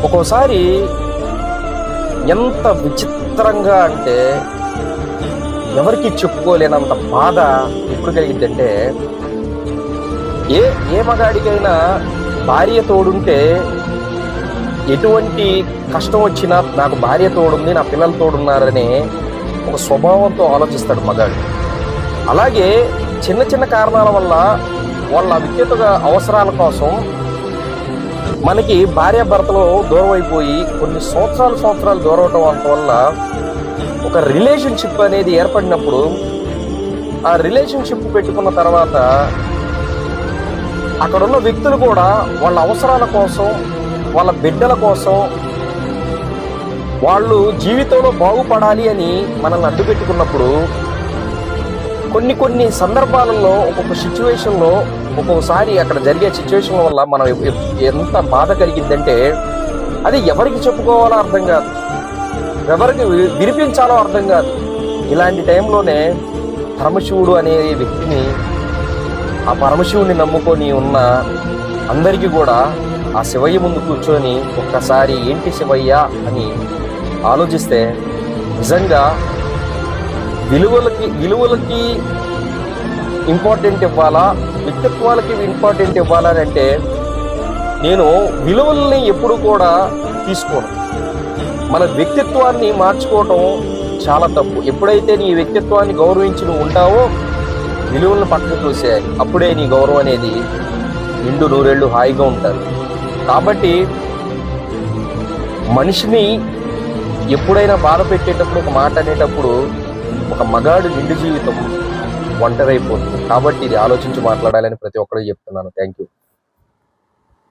ఒక్కోసారి ఎంత విచిత్రంగా అంటే ఎవరికి చెప్పుకోలేనంత బాధ ఎప్పుడు కలిగిద్దంటే, ఏ ఏ మగాడికైనా భార్య తోడుంటే ఎటువంటి కష్టం వచ్చినా నాకు భార్య తోడుంది, నా పిల్లలు తోడున్నారనే ఒక స్వభావంతో ఆలోచిస్తాడు మగాడు. అలాగే చిన్న చిన్న కారణాల వల్ల వాళ్ళ వ్యక్తిగత అవసరాల కోసం మనకి భార్యాభర్తలు దూరం అయిపోయి కొన్ని సంవత్సరాలు దూరం అవటం వల్ల ఒక రిలేషన్షిప్ అనేది ఏర్పడినప్పుడు, ఆ రిలేషన్షిప్ పెట్టుకున్న తర్వాత అక్కడున్న వ్యక్తులు కూడా వాళ్ళ అవసరాల కోసం, వాళ్ళ బిడ్డల కోసం, వాళ్ళు జీవితంలో బాగుపడాలి అని మనల్ని అడ్డు పెట్టుకున్నప్పుడు కొన్ని సందర్భాలలో ఒక్కొక్క సిచ్యువేషన్లో ఒక్కొక్కసారి అక్కడ జరిగే సిచ్యువేషన్ వల్ల మనం ఎంత బాధ కలిగిందంటే అది ఎవరికి చెప్పుకోవాలో అర్థం కాదు, ఎవరికి వినిపించాలో అర్థం కాదు. ఇలాంటి టైంలోనే పరమశివుడు అనే వ్యక్తిని, ఆ పరమశివుడిని నమ్ముకొని ఉన్న అందరికీ కూడా ఆ శివయ్య ముందు కూర్చొని ఒక్కసారి ఏంటి శివయ్య అని ఆలోచిస్తే నిజంగా విలువలకి ఇంపార్టెంట్ ఇవ్వాలా, వ్యక్తిత్వాలకి ఇంపార్టెంట్ ఇవ్వాలా అని అంటే నేను విలువల్ని ఎప్పుడు కూడా తీసుకోను. మన వ్యక్తిత్వాన్ని మార్చుకోవటం చాలా తప్పు. ఎప్పుడైతే నీ వ్యక్తిత్వాన్ని గౌరవించి నువ్వు ఉంటావో విలువలను పక్కకు చూసేయాలి. అప్పుడే నీ గౌరవం అనేది నిండు నూరేళ్ళు హాయిగా ఉంటారు. కాబట్టి మనిషిని ఎప్పుడైనా బాధ పెట్టేటప్పుడు, ఒక మాట అనేటప్పుడు ఒక మగాడు నిండు జీవితం ఒంటరైపోతుంది. కాబట్టి ఇది ఆలోచించి మాట్లాడాలని ప్రతి ఒక్కరికి చెప్తున్నాను. Thank you.